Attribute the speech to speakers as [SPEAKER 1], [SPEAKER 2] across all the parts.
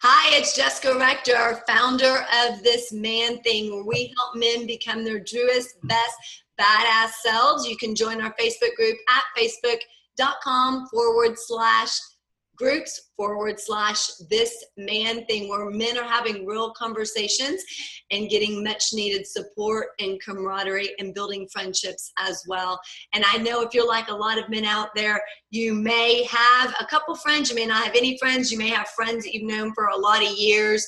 [SPEAKER 1] Hi, it's Jessica Rector, founder of This Man Thing, where we help men become their truest, best, badass selves. You can join our Facebook group at facebook.com/groups/This Man Thing, where men are having real conversations and getting much needed support and camaraderie and building friendships as well. And I know if you're like a lot of men out there, you may have a couple friends, you may not have any friends, you may have friends that you've known for a lot of years,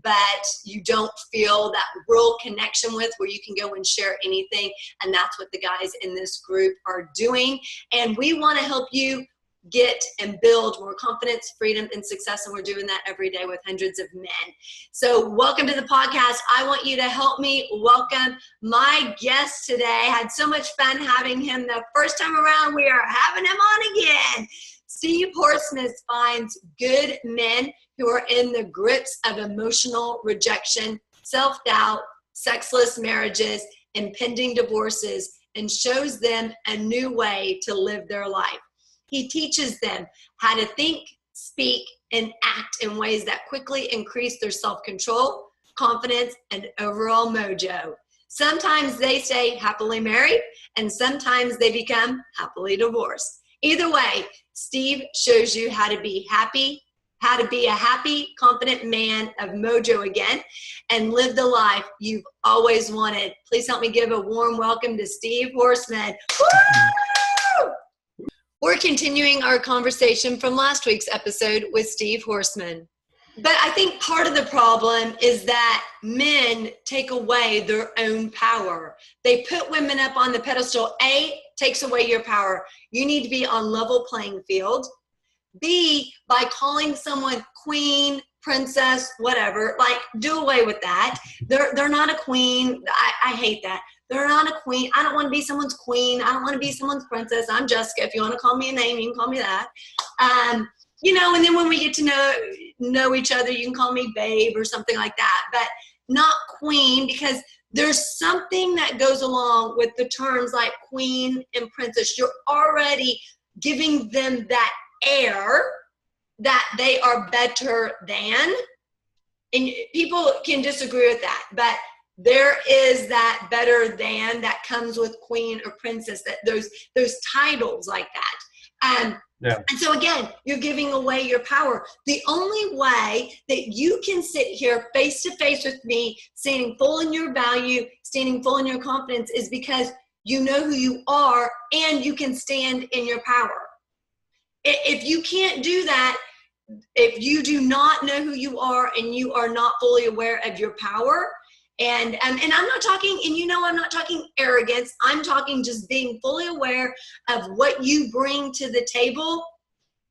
[SPEAKER 1] but you don't feel that real connection with where you can go and share anything. And that's what the guys in this group are doing. And we want to help you get and build more confidence, freedom, and success. And we're doing that every day with hundreds of men. So welcome to the podcast. I want you to help me welcome my guest today. I had so much fun having him the first time around. We are having him on again. Steve Horsmith finds good men who are in the grips of emotional rejection, self-doubt, sexless marriages, impending divorces, and shows them a new way to live their life. He teaches them how to think, speak, and act in ways that quickly increase their self-control, confidence, and overall mojo. Sometimes they stay happily married, and sometimes they become happily divorced. Either way, Steve shows you how to be happy, how to be a happy, confident man of mojo again, and live the life you've always wanted. Please help me give a warm welcome to Steve Horsmith. Woo! We're continuing our conversation from last week's episode with Steve Horsmith. But I think part of the problem is that men take away their own power. They put women up on the pedestal. A, takes away your power. You need to be on level playing field. B, by calling someone queen, princess, whatever, like do away with that. They're not a queen. I hate that. They're not a queen. I don't want to be someone's queen. I don't want to be someone's princess. I'm Jessica. If you want to call me a name, you can call me that. And then when we get to know each other, you can call me babe or something like that, but not queen, because there's something that goes along with the terms like queen and princess. You're already giving them that air that they are better than, and people can disagree with that, but there is that better than that comes with queen or princess, that those titles like that. And so again, you're giving away your power. The only way that you can sit here face to face with me, standing full in your value, standing full in your confidence, is because you know who you are and you can stand in your power. If you can't do that, if you do not know who you are and you are not fully aware of your power, and I'm not talking, and I'm not talking arrogance, I'm talking just being fully aware of what you bring to the table,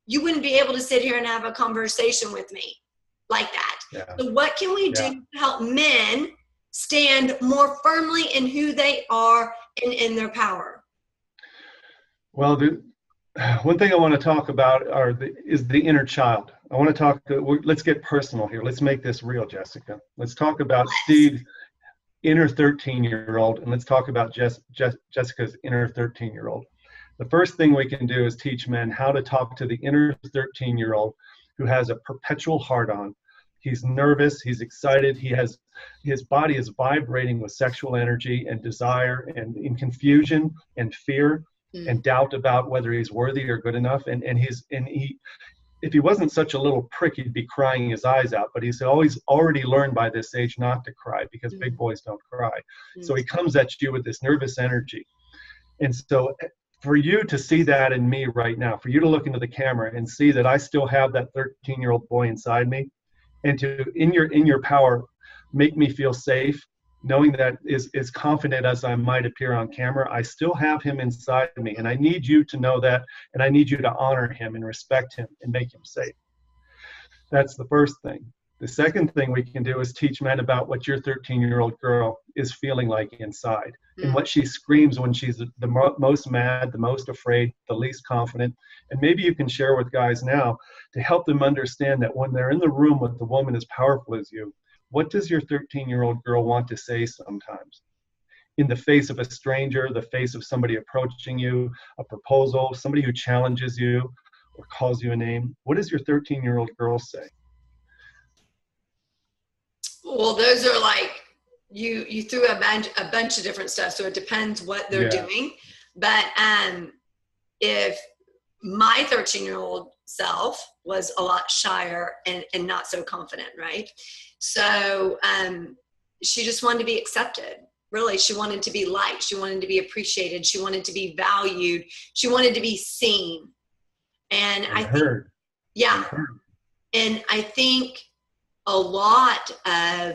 [SPEAKER 1] you wouldn't be able to sit here and have a conversation with me like that. Yeah. So what can we do to help men stand more firmly in who they are and in their power?
[SPEAKER 2] Well, one thing I want to talk about is the inner child. I want to talk, let's get personal here. Let's make this real, Jessica. Let's talk about Steve's inner 13-year-old, and let's talk about Jessica's inner 13-year-old. The first thing we can do is teach men how to talk to the inner 13-year-old who has a perpetual heart-on. He's nervous, he's excited, his body is vibrating with sexual energy and desire and in confusion and fear and doubt about whether he's worthy or good enough. And he, if he wasn't such a little prick, he'd be crying his eyes out, but he's always already learned by this age not to cry, because big boys don't cry. So he comes at you with this nervous energy. And so for you to see that in me right now, for you to look into the camera and see that I still have that 13-year-old boy inside me, and to, in your power, make me feel safe, knowing that as confident as I might appear on camera, I still have him inside me. And I need you to know that, and I need you to honor him and respect him and make him safe. That's the first thing. The second thing we can do is teach men about what your 13-year-old girl is feeling like inside, and what she screams when she's the most mad, the most afraid, the least confident. And maybe you can share with guys now to help them understand that when they're in the room with a woman as powerful as you, what does your 13-year-old girl want to say sometimes? In the face of a stranger, the face of somebody approaching you, a proposal, somebody who challenges you or calls you a name, what does your 13-year-old girl say?
[SPEAKER 1] Well, those are like, you threw a bunch of different stuff. So it depends what they're doing. But if my 13-year-old self was a lot shyer and not so confident, right? So she just wanted to be accepted. Really, she wanted to be liked. She wanted to be appreciated. She wanted to be valued. She wanted to be seen. And I heard. Yeah. And I think a lot of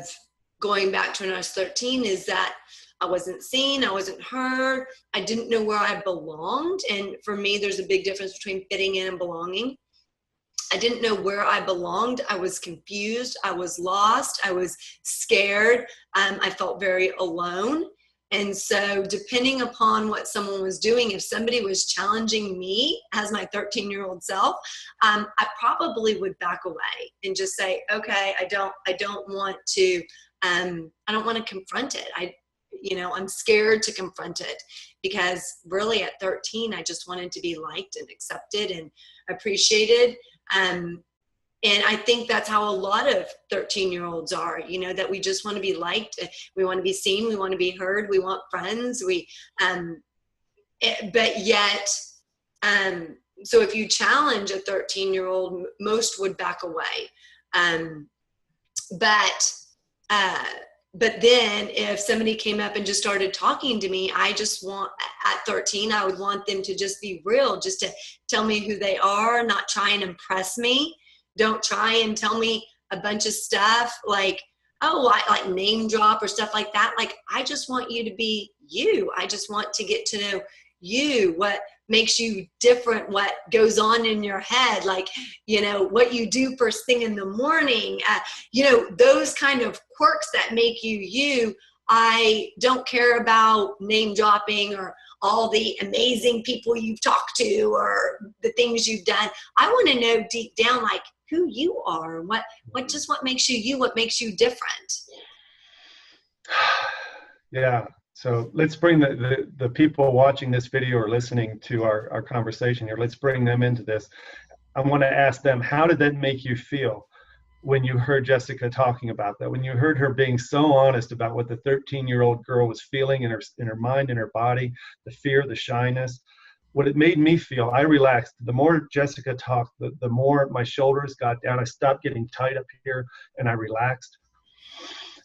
[SPEAKER 1] going back to when I was 13 is that I wasn't seen, I wasn't heard, I didn't know where I belonged. And for me, there's a big difference between fitting in and belonging. I didn't know where I belonged. I was confused. I was lost. I was scared. I felt very alone. And so depending upon what someone was doing, if somebody was challenging me as my 13-year-old self, I probably would back away and just say, okay, I don't want to confront it. I'm scared to confront it, because really at 13, I just wanted to be liked and accepted and appreciated. And I think that's how a lot of 13-year-olds are, that we just want to be liked. We want to be seen. We want to be heard. We want friends. But yet, so if you challenge a 13-year-old, most would back away. But then if somebody came up and just started talking to me, at 13, I would want them to just be real, just to tell me who they are, not try and impress me. Don't try and tell me a bunch of stuff like, oh, I like name drop or stuff like that. Like, I just want you to be you. I just want to get to know you, what makes you different, what goes on in your head, like, what you do first thing in the morning, those kind of quirks that make you you. I don't care about name dropping or all the amazing people you've talked to or the things you've done. I want to know deep down, like, who you are, what makes you you, what makes you different.
[SPEAKER 2] Yeah. So let's bring the people watching this video or listening to our conversation here, let's bring them into this. I want to ask them, how did that make you feel when you heard Jessica talking about that? When you heard her being so honest about what the 13-year-old girl was feeling in her mind, in her body, the fear, the shyness, what it made me feel, I relaxed. The more Jessica talked, the more my shoulders got down. I stopped getting tight up here and I relaxed.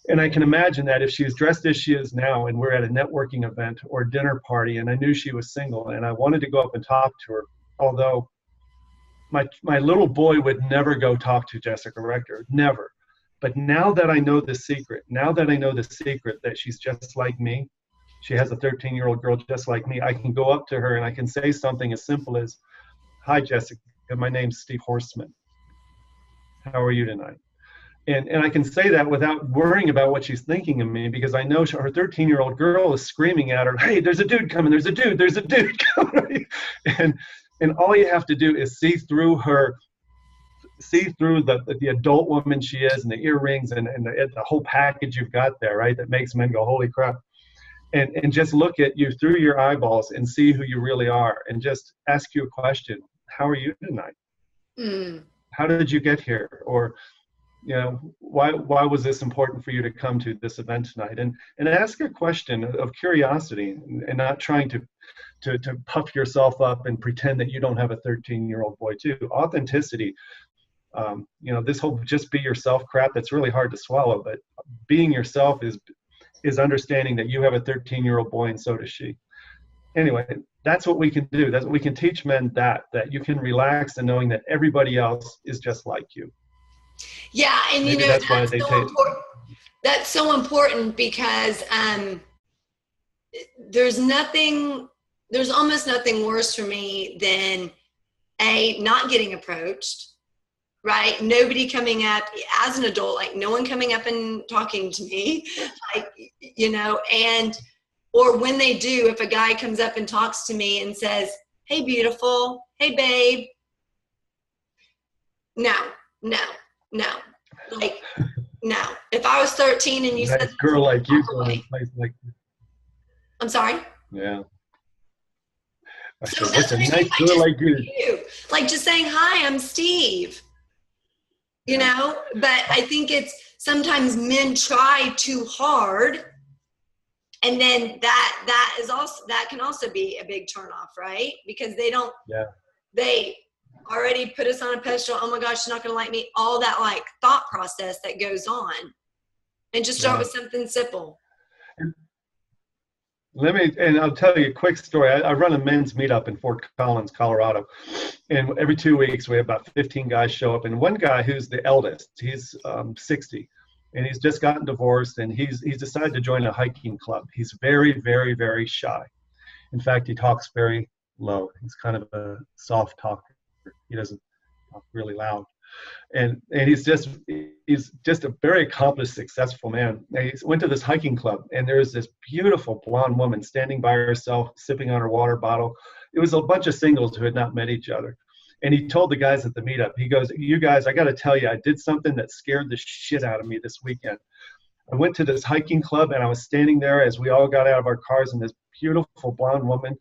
[SPEAKER 2] And I can imagine that if she was dressed as she is now and we're at a networking event or a dinner party and I knew she was single and I wanted to go up and talk to her, although my little boy would never go talk to Jessica Rector, never. But now that I know the secret, that she's just like me, she has a 13-year-old girl just like me, I can go up to her and I can say something as simple as, hi, Jessica, my name's Steve Horstman. How are you tonight? And I can say that without worrying about what she's thinking of me, because I know her 13-year-old girl is screaming at her, hey, there's a dude coming, there's a dude coming. And all you have to do is see through the adult woman she is, and the earrings and the whole package you've got there, right? That makes men go, holy crap. And just look at you through your eyeballs and see who you really are, and just ask you a question. How are you tonight? How did you get here? Or, why was this important for you to come to this event tonight? And ask a question of curiosity, and not trying to puff yourself up and pretend that you don't have a 13-year-old boy too. Authenticity, this whole just be yourself crap, that's really hard to swallow, but being yourself is understanding that you have a 13-year-old boy and so does she. Anyway, that's what we can do. That's what we can teach men, that you can relax in knowing that everybody else is just like you.
[SPEAKER 1] Yeah, and
[SPEAKER 2] Maybe that's why they take.
[SPEAKER 1] That's so important, because there's almost nothing worse for me than not getting approached, right? Nobody coming up as an adult, like no one coming up and talking to me, like, or when they do, if a guy comes up and talks to me and says, hey, beautiful, hey, babe. No. Like, no. If I was 13 and you said,
[SPEAKER 2] girl like you, like,
[SPEAKER 1] I'm sorry?
[SPEAKER 2] Yeah.
[SPEAKER 1] So
[SPEAKER 2] what's a nice girl like you?
[SPEAKER 1] Like just saying, hi, I'm Steve. But I think it's sometimes men try too hard, and then that is also, that can also be a big turnoff, right? Because they don't, they already put us on a pedestal. Oh my gosh, she's not going to like me. All that like thought process that goes on, and just start with something simple.
[SPEAKER 2] And I'll tell you a quick story. I run a men's meetup in Fort Collins, Colorado. And every 2 weeks, we have about 15 guys show up. And one guy who's the eldest, he's 60, and he's just gotten divorced, and he's decided to join a hiking club. He's very, very, very shy. In fact, he talks very low. He's kind of a soft talker. He doesn't talk really loud. And he's just a very accomplished, successful man. He went to this hiking club, and there's this beautiful blonde woman standing by herself, sipping on her water bottle. It was a bunch of singles who had not met each other. And he told the guys at the meetup, he goes, "You guys, I got to tell you, I did something that scared the shit out of me this weekend. I went to this hiking club, and I was standing there as we all got out of our cars, and this beautiful blonde woman,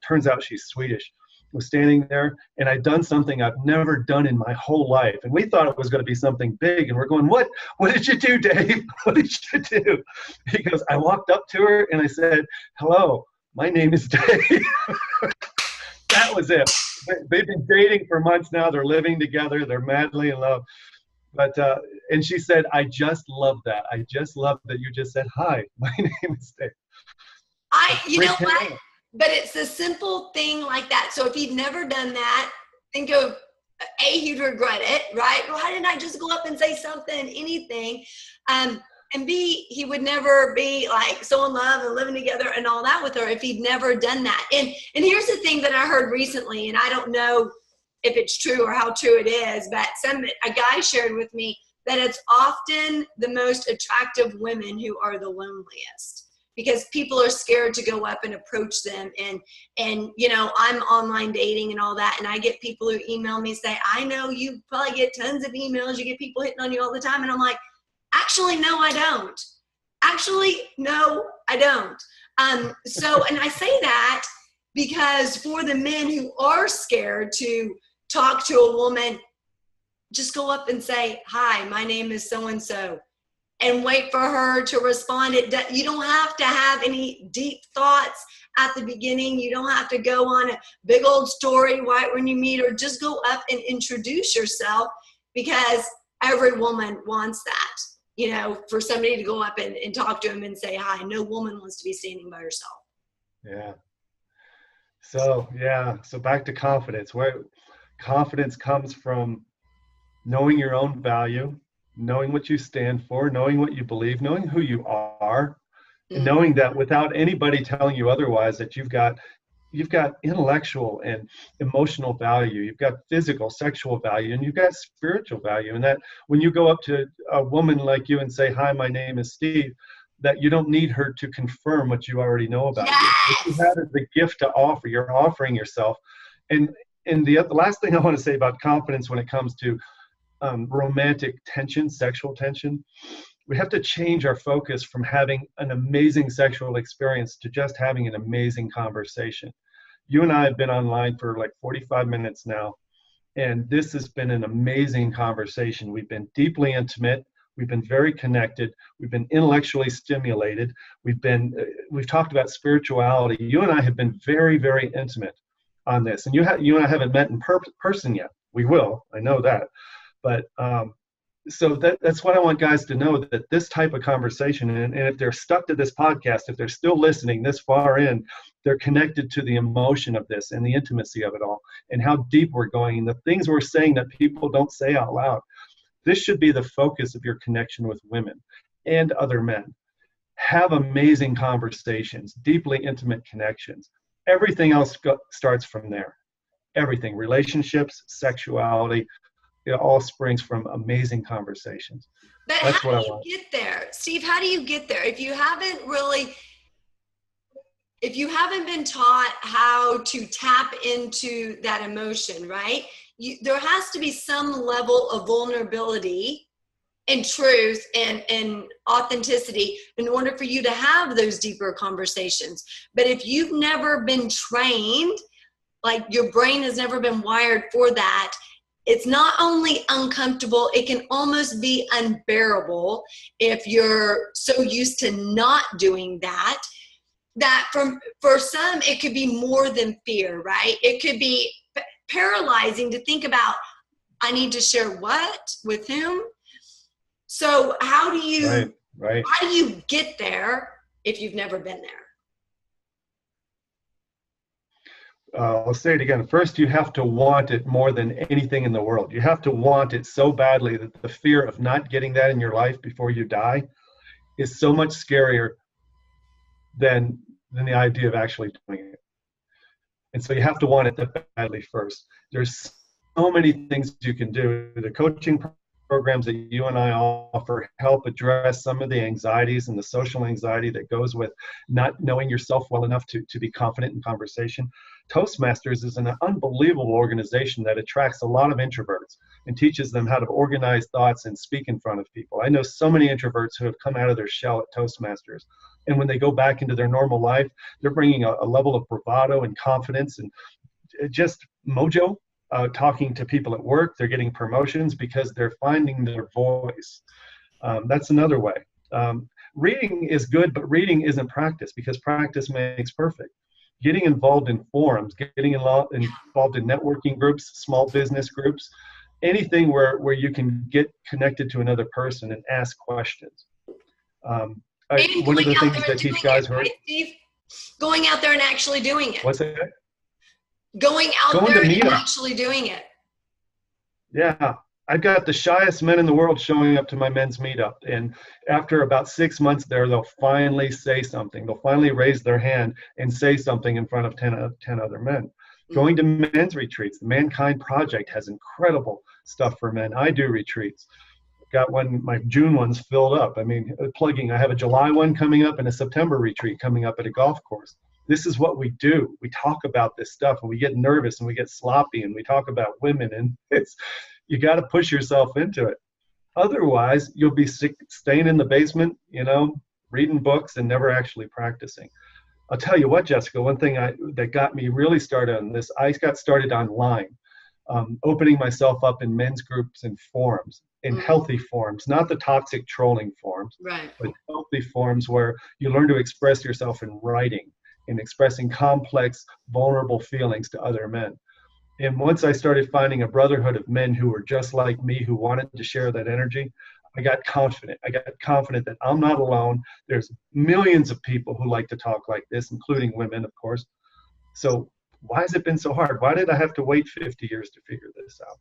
[SPEAKER 2] turns out she's Swedish, was standing there, and I'd done something I've never done in my whole life. And we thought it was going to be something big, and we're going, what did you do, Dave? What did you do?" He goes, "I walked up to her and I said, 'Hello, my name is Dave.'" That was it. They've been dating for months now. They're living together. They're madly in love. But and she said, "I just love that. I just love that you just said, 'Hi, my name is Dave.'"
[SPEAKER 1] You know what? But it's a simple thing like that. So if he'd never done that, think of A, he'd regret it, right? Why didn't I just go up and say something, anything? And B, he would never be like so in love and living together and all that with her if he'd never done that. And here's the thing that I heard recently, and I don't know if it's true or how true it is, but a guy shared with me that it's often the most attractive women who are the loneliest, because people are scared to go up and approach them. And you know, I'm online dating and all that, and I get people who email me say, "I know you probably get tons of emails, you get people hitting on you all the time." And I'm like, actually, no, I don't. Actually, no, I don't. So, and I say that because for the men who are scared to talk to a woman, just go up and say, "Hi, my name is so-and-so." And wait for her to respond. You don't have to have any deep thoughts at the beginning. You don't have to go on a big old story right when you meet her. Just go up and introduce yourself, because every woman wants that, you know, for somebody to go up and talk to him and say hi. No woman wants to be standing by herself.
[SPEAKER 2] Yeah. So back to confidence. Where confidence comes from knowing your own value, knowing what you stand for, knowing what you believe, knowing who you are, and knowing that without anybody telling you otherwise, that you've got intellectual and emotional value, you've got physical, sexual value, and you've got spiritual value. And that when you go up to a woman like you and say, "Hi, my name is Steve," that you don't need her to confirm what you already know about you. What you have is the gift to offer. You're offering yourself. And the last thing I want to say about confidence when it comes to romantic tension, sexual tension, we have to change our focus from having an amazing sexual experience to just having an amazing conversation. You and I have been online for like 45 minutes now, and this has been an amazing conversation. We've been deeply intimate. We've been very connected. We've been intellectually stimulated. We've talked about spirituality. You and I have been very, very intimate on this. And you and I haven't met in person yet. We will. I know that. But so that's what I want guys to know, that this type of conversation, and if they're stuck to this podcast, if they're still listening this far in, they're connected to the emotion of this and the intimacy of it all, and how deep we're going, and the things we're saying that people don't say out loud. This should be the focus of your connection with women and other men. Have amazing conversations, deeply intimate connections. Everything else starts from there. Everything, relationships, sexuality, it all springs from amazing conversations.
[SPEAKER 1] But
[SPEAKER 2] That's
[SPEAKER 1] how
[SPEAKER 2] what
[SPEAKER 1] do
[SPEAKER 2] I want.
[SPEAKER 1] You get there? Steve, how do you get there? If you haven't been taught how to tap into that emotion, right? There has to be some level of vulnerability and truth and authenticity in order for you to have those deeper conversations. But if you've never been trained, like your brain has never been wired for that, it's not only uncomfortable, it can almost be unbearable if you're so used to not doing that. That for some, it could be more than fear, right? It could be paralyzing to think about, I need to share what with whom. So how do you how do you get there if you've never been there?
[SPEAKER 2] I'll say it again. First, you have to want it more than anything in the world. You have to want it so badly that the fear of not getting that in your life before you die is so much scarier than the idea of actually doing it. And so you have to want it that badly first. There's so many things you can do. The coaching programs that you and I offer help address some of the anxieties and the social anxiety that goes with not knowing yourself well enough to be confident in conversation. Toastmasters is an unbelievable organization that attracts a lot of introverts and teaches them how to organize thoughts and speak in front of people. I know so many introverts who have come out of their shell at Toastmasters. And when they go back into their normal life, they're bringing a level of bravado and confidence and just mojo. Talking to people at work, they're getting promotions because they're finding their voice. That's another way. Reading is good, but reading isn't practice because practice makes perfect. Getting involved in forums, getting involved in networking groups, small business groups, anything where you can get connected to another person and ask questions.
[SPEAKER 1] One of the things that teach guys, right, Steve? Going out there and actually doing it.
[SPEAKER 2] What's that?
[SPEAKER 1] Going there and actually doing it.
[SPEAKER 2] Yeah. I've got the shyest men in the world showing up to my men's meetup. And after about 6 months there, they'll finally say something. They'll finally raise their hand and say something in front of 10 other men. Mm-hmm. Going to men's retreats. The Mankind Project has incredible stuff for men. I do retreats. Got my June one's filled up. I mean, I have a July one coming up and a September retreat coming up at a golf course. This is what we do. We talk about this stuff and we get nervous and we get sloppy and we talk about women, and you got to push yourself into it. Otherwise, you'll be staying in the basement, reading books and never actually practicing. I'll tell you what, Jessica, one thing that got me really started on this, I got started online, opening myself up in men's groups and forums, in healthy forums, not the toxic trolling forums,
[SPEAKER 1] right,
[SPEAKER 2] but healthy forums where you learn to express yourself in writing, in expressing complex, vulnerable feelings to other men. And once I started finding a brotherhood of men who were just like me, who wanted to share that energy, I got confident. I got confident that I'm not alone. There's millions of people who like to talk like this, including women, of course. So why has it been so hard? Why did I have to wait 50 years to figure this out?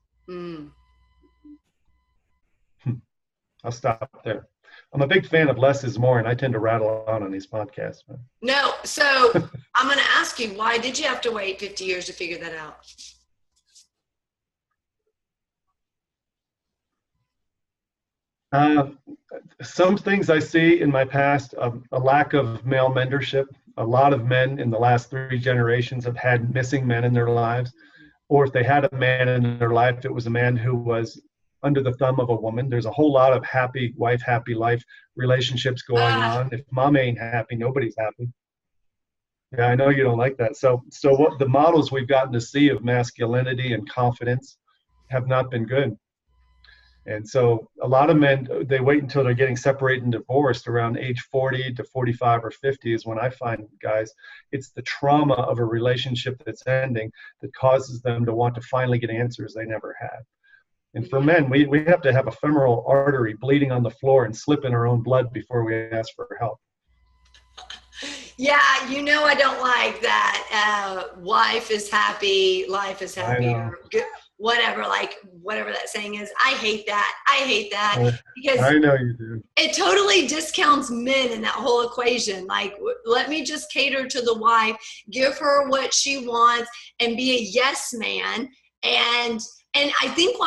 [SPEAKER 2] I'll stop there. I'm a big fan of less is more, and I tend to rattle on these podcasts.
[SPEAKER 1] No, so I'm going to ask you, why did you have to wait 50 years to figure that out?
[SPEAKER 2] Some things I see in my past, a lack of male mentorship. A lot of men in the last 3 generations have had missing men in their lives, or if they had a man in their life, it was a man who was under the thumb of a woman. There's a whole lot of happy wife, happy life relationships going on. If mom ain't happy, nobody's happy. Yeah, I know you don't like that. So what the models we've gotten to see of masculinity and confidence have not been good. And so a lot of men, they wait until they're getting separated and divorced around age 40 to 45 or 50 is when I find guys, it's the trauma of a relationship that's ending that causes them to want to finally get answers they never had. And for men, we have to have a femoral artery bleeding on the floor and slip in our own blood before we ask for help.
[SPEAKER 1] Yeah, I don't like that. Wife is happy, life is happy, or whatever that saying is. I hate that because
[SPEAKER 2] I know you do.
[SPEAKER 1] It totally discounts men in that whole equation. Like, let me just cater to the wife, give her what she wants, and be a yes man. And I think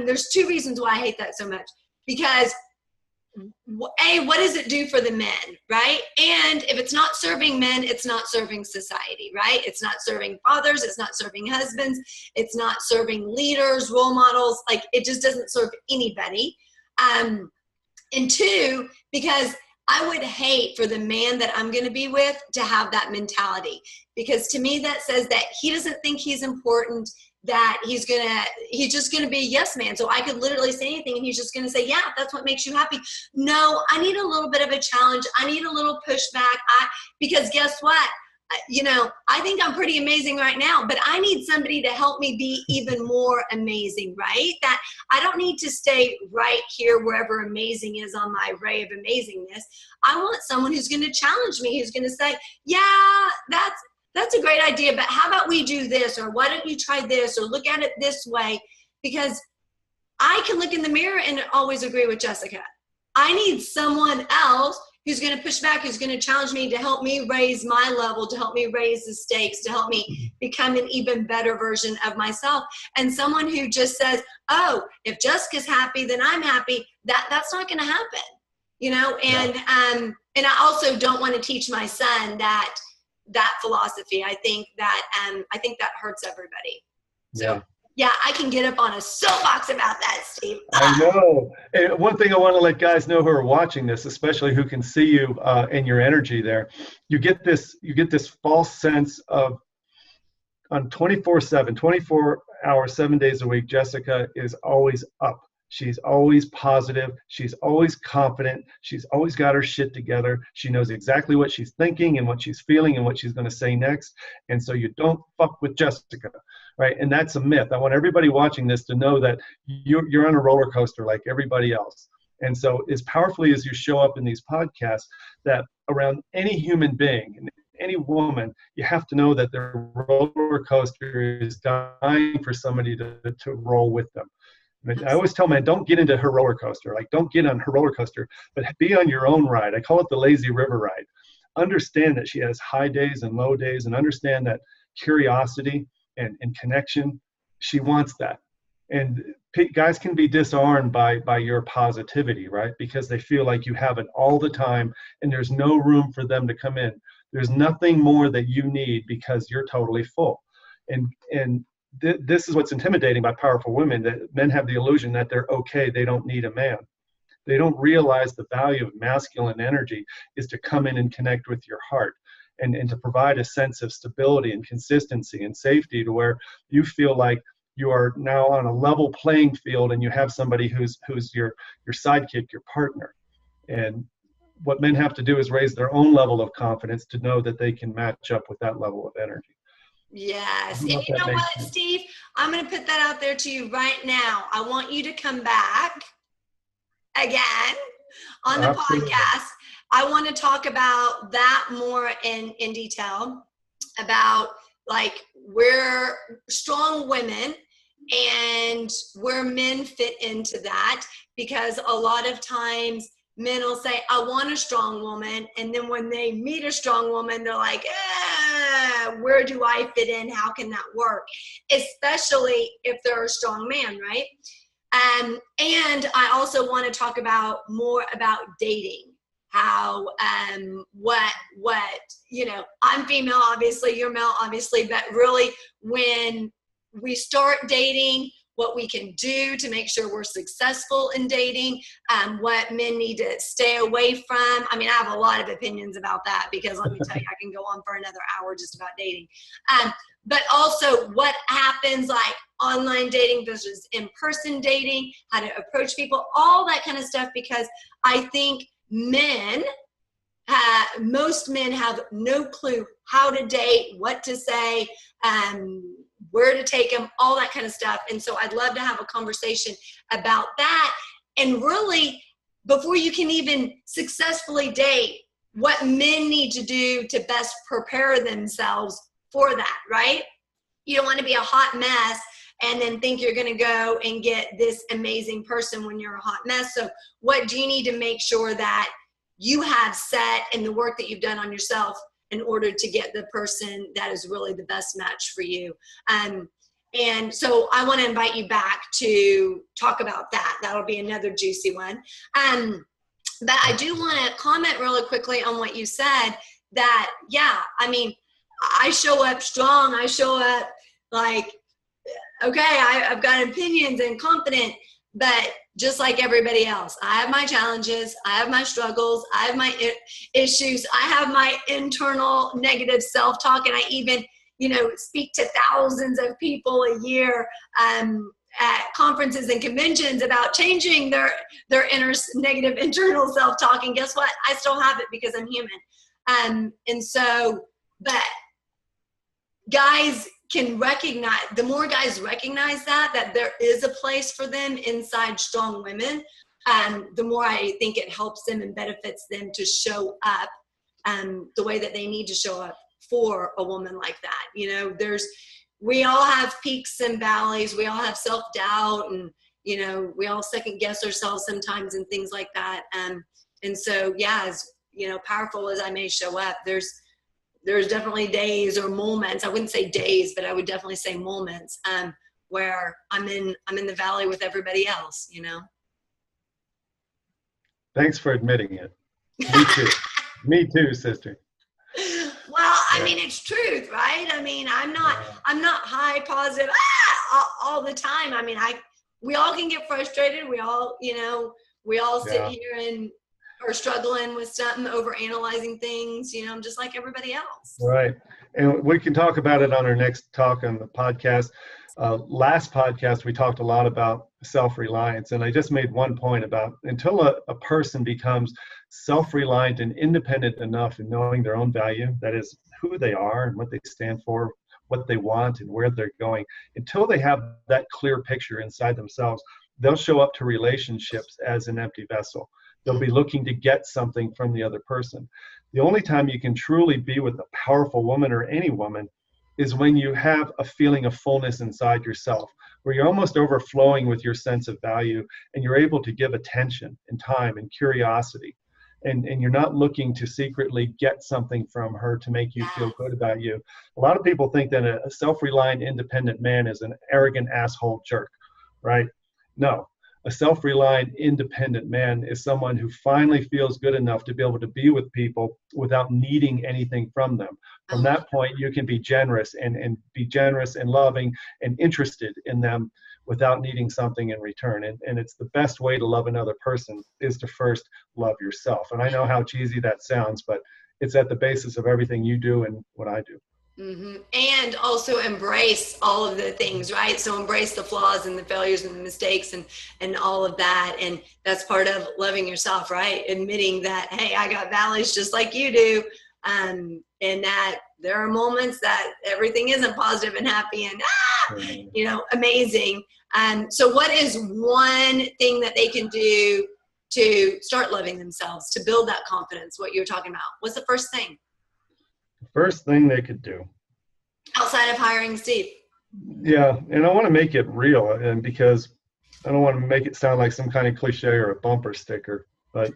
[SPEAKER 1] there's 2 reasons why I hate that so much. Because A, what does it do for the men, right? And if it's not serving men, it's not serving society, right? It's not serving fathers, it's not serving husbands, it's not serving leaders, role models. Like, it just doesn't serve anybody. And 2, because I would hate for the man that I'm going to be with to have that mentality. Because to me, that says that he doesn't think he's important, that he's just gonna be a yes man. So I could literally say anything and he's just gonna say, yeah, that's what makes you happy. No, I need a little bit of a challenge. I need a little pushback. Because guess what? I think I'm pretty amazing right now, but I need somebody to help me be even more amazing, right? That I don't need to stay right here wherever amazing is on my array of amazingness. I want someone who's going to challenge me, who's going to say, yeah, that's a great idea, but how about we do this? Or why don't you try this? Or look at it this way? Because I can look in the mirror and always agree with Jessica. I need someone else who's going to push back, who's going to challenge me, to help me raise my level, to help me raise the stakes, to help me become an even better version of myself. And someone who just says, oh, if Jessica's happy, then I'm happy, that's not going to happen, And I also don't want to teach my son that philosophy. I think that hurts everybody. So, yeah, I can get up on a soapbox about that, Steve.
[SPEAKER 2] I know. And one thing I want to let guys know who are watching this, especially who can see you and your energy there, you get this false sense of on 24/7, 24 hours, 7 days a week, Jessica is always up. She's always positive. She's always confident. She's always got her shit together. She knows exactly what she's thinking and what she's feeling and what she's going to say next. And so you don't fuck with Jessica, right? And that's a myth. I want everybody watching this to know that you're on a roller coaster like everybody else. And so as powerfully as you show up in these podcasts, that around any human being, any woman, you have to know that their roller coaster is dying for somebody to roll with them. I always tell men, don't get into her roller coaster. Like, don't get on her roller coaster, but be on your own ride. I call it the lazy river ride. Understand that she has high days and low days, and understand that curiosity and connection, she wants that. And guys can be disarmed by your positivity, right? Because they feel like you have it all the time and there's no room for them to come in. There's nothing more that you need because you're totally full. And this is what's intimidating by powerful women, that men have the illusion that they're okay, they don't need a man. They don't realize the value of masculine energy is to come in and connect with your heart and to provide a sense of stability and consistency and safety, to where you feel like you are now on a level playing field and you have somebody who's your sidekick, your partner. And what men have to do is raise their own level of confidence to know that they can match up with that level of energy.
[SPEAKER 1] Yes. And you know what, Steve? I'm going to put that out there to you right now. I want you to come back again on the podcast. I want to talk about that more in detail, about like where strong women and where men fit into that, because a lot of times men will say, I want a strong woman. And then when they meet a strong woman, they're like, where do I fit in? How can that work? Especially if they're a strong man, right? And I also want to talk more about dating. How, I'm female, obviously, you're male, obviously, but really when we start dating, what we can do to make sure we're successful in dating, what men need to stay away from. I mean, I have a lot of opinions about that, because let me tell you, I can go on for another hour just about dating. But also what happens, like online dating versus in-person dating, how to approach people, all that kind of stuff, because I think most men have no clue how to date, what to say, where to take them, all that kind of stuff. And so I'd love to have a conversation about that. And really, before you can even successfully date, what men need to do to best prepare themselves for that, right? You don't want to be a hot mess and then think you're going to go and get this amazing person when you're a hot mess. So what do you need to make sure that you have set in the work that you've done on yourself in order to get the person that is really the best match for you? And so I want to invite you back to talk about that. That'll be another juicy one. But I do want to comment really quickly on what you said, that, yeah, I mean, I show up strong. I show up like, okay, I've got opinions and confident, but just like everybody else, I have my challenges. I have my struggles. I have my issues. I have my internal negative self-talk. And I even speak to thousands of people a year at conferences and conventions about changing their negative internal self-talk. And guess what? I still have it because I'm human. But guys can recognize, the more guys recognize that there is a place for them inside strong women, the more I think it helps them and benefits them to show up the way that they need to show up for a woman like that. We all have peaks and valleys. We all have self-doubt, and, we all second guess ourselves sometimes and things like that. And so, yeah, as, powerful as I may show up, there's definitely days or moments. I wouldn't say days, but I would definitely say moments where I'm in the valley with everybody else,
[SPEAKER 2] Thanks for admitting it. Me too. Me too, sister.
[SPEAKER 1] Well, I mean, it's truth, right? I mean, I'm not high positive all the time. I mean, we all can get frustrated. We all, sit here and are struggling with something, over analyzing things, just like everybody else.
[SPEAKER 2] Right. And we can talk about it on our next talk on the podcast. Last podcast, we talked a lot about self-reliance, and I just made one point about until a person becomes self-reliant and independent enough in knowing their own value, that is who they are and what they stand for, what they want and where they're going, until they have that clear picture inside themselves, they'll show up to relationships as an empty vessel. They'll be looking to get something from the other person. The only time you can truly be with a powerful woman or any woman is when you have a feeling of fullness inside yourself, where you're almost overflowing with your sense of value, and you're able to give attention and time and curiosity. And you're not looking to secretly get something from her to make you feel good about you. A lot of people think that a self-reliant, independent man is an arrogant asshole jerk, right? No. A self-reliant, independent man is someone who finally feels good enough to be able to be with people without needing anything from them. From that point, you can be generous and be generous and loving and interested in them without needing something in return. And it's the best way to love another person is to first love yourself. And I know how cheesy that sounds, but it's at the basis of everything you do and what I do.
[SPEAKER 1] Mm-hmm. And also embrace all of the things, right? So embrace the flaws and the failures and the mistakes and all of that. And that's part of loving yourself, right? Admitting that, hey, I got valleys just like you do. And that there are moments that everything isn't positive and happy and, amazing. So what is one thing that they can do to start loving themselves, to build that confidence, what you're talking about? What's the first thing?
[SPEAKER 2] First thing they could do
[SPEAKER 1] outside of hiring Steve.
[SPEAKER 2] Yeah, and I want to make it real, and because I don't want to make it sound like some kind of cliche or a bumper sticker, but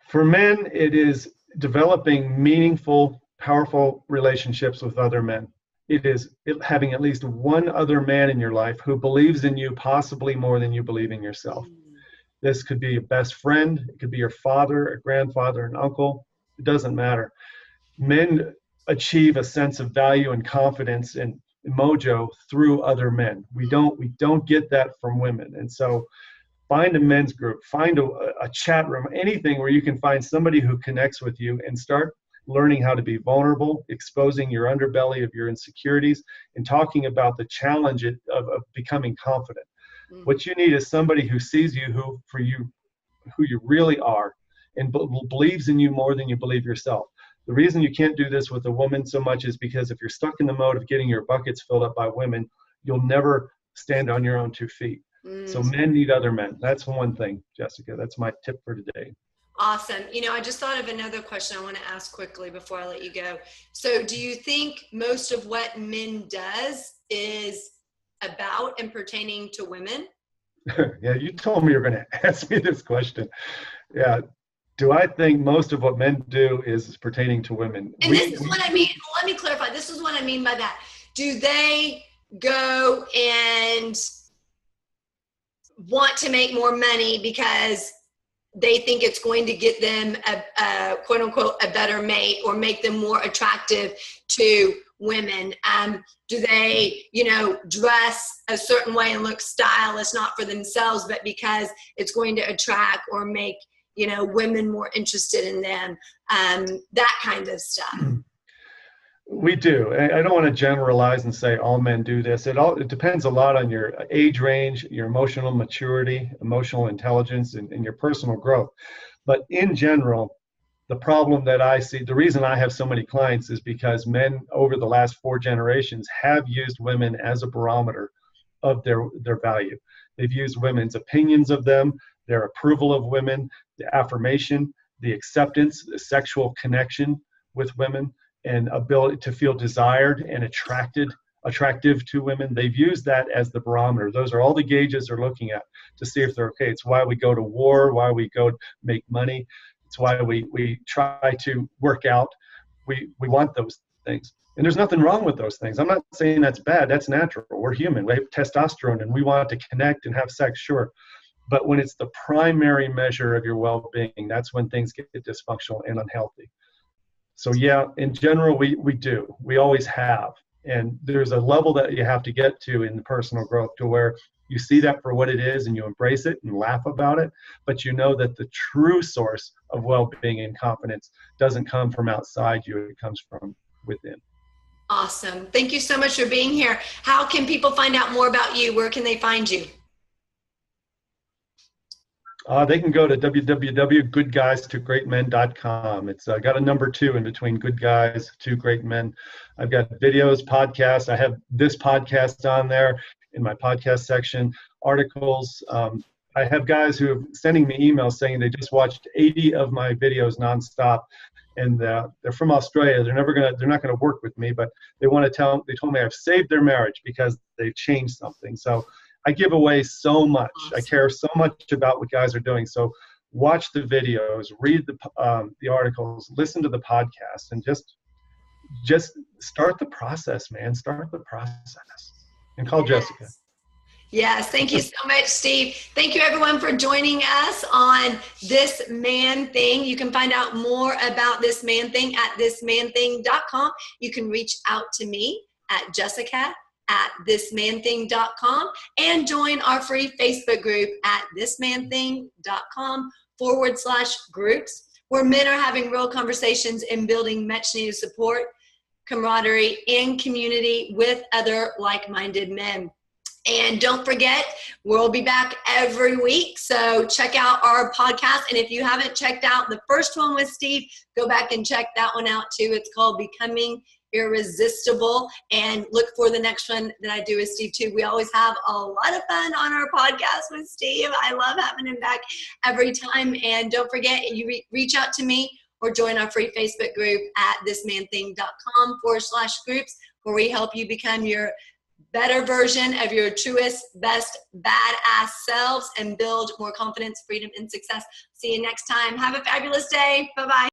[SPEAKER 2] for men, it is developing meaningful, powerful relationships with other men. It is having at least one other man in your life who believes in you possibly more than you believe in yourself. This could be a best friend. It could be your father, a grandfather, an uncle. It doesn't matter. Men achieve a sense of value and confidence and mojo through other men. We don't get that from women. And so find a men's group, find a chat room, anything where you can find somebody who connects with you and start learning how to be vulnerable, exposing your underbelly of your insecurities, and talking about the challenge of becoming confident. What you need is somebody who sees you who you really are and believes in you more than you believe yourself. The reason you can't do this with a woman so much is because if you're stuck in the mode of getting your buckets filled up by women, you'll never stand on your own 2 feet. So men need other men. That's one thing, Jessica. That's my tip for today.
[SPEAKER 1] Awesome. I just thought of another question I want to ask quickly before I let you go. So do you think most of what men does is about and pertaining to women?
[SPEAKER 2] Yeah, you told me you were going to ask me this question. Yeah. Do I think most of what men do is pertaining to women?
[SPEAKER 1] And this is what I mean. Let me clarify. This is what I mean by that. Do they go and want to make more money because they think it's going to get them a quote unquote a better mate or make them more attractive to women? Do they, dress a certain way and look stylish, not for themselves, but because it's going to attract or make, women more interested in them, that kind of stuff.
[SPEAKER 2] We do. I don't want to generalize and say all men do this. It depends a lot on your age range, your emotional maturity, emotional intelligence, and your personal growth. But in general, the problem that I see, the reason I have so many clients is because men over the last 4 generations have used women as a barometer of their value. They've used women's opinions of them, their approval of women, the affirmation, the acceptance, the sexual connection with women, and ability to feel desired and attractive to women. They've used that as the barometer. Those are all the gauges they're looking at to see if they're okay. It's why we go to war, why we go make money. It's why we try to work out. We want those things. And there's nothing wrong with those things. I'm not saying that's bad. That's natural. We're human. We have testosterone and we want to connect and have sex, sure. But when it's the primary measure of your well-being, that's when things get dysfunctional and unhealthy. So yeah, in general, we do. We always have. And there's a level that you have to get to in the personal growth to where you see that for what it is and you embrace it and laugh about it. But you know that the true source of well-being and confidence doesn't come from outside you. It comes from within.
[SPEAKER 1] Awesome. Thank you so much for being here. How can people find out more about you? Where can they find you?
[SPEAKER 2] They can go to www.goodguys2greatmen.com. It's got a number 2 in between Good Guys to Great Men. I've got videos, podcasts. I have this podcast on there in my podcast section, articles. I have guys who are sending me emails saying they just watched 80 of my videos nonstop, and they're from Australia. They're not gonna work with me, but they told me I've saved their marriage because they've changed something. So I give away so much. I care so much about what guys are doing. So watch the videos, read the articles, listen to the podcast, and just start the process, man. Start the process. And call Jessica.
[SPEAKER 1] Yes, thank you so much, Steve. Thank you, everyone, for joining us on This Man Thing. You can find out more about This Man Thing at thismanthing.com. You can reach out to me at jessica@thismanthing.com and join our free Facebook group at thismanthing.com/groups, where men are having real conversations and building much needed support, camaraderie, and community with other like-minded men. And don't forget, we'll be back every week. So check out our podcast. And if you haven't checked out the first one with Steve, go back and check that one out too. It's called Becoming Irresistible. And look for the next one that I do with Steve too. We always have a lot of fun on our podcast with Steve. I love having him back every time. And don't forget, you reach out to me or join our free Facebook group at thismanthing.com/groups, where we help you become your better version of your truest, best, badass selves and build more confidence, freedom, and success. See you next time. Have a fabulous day. Bye-bye.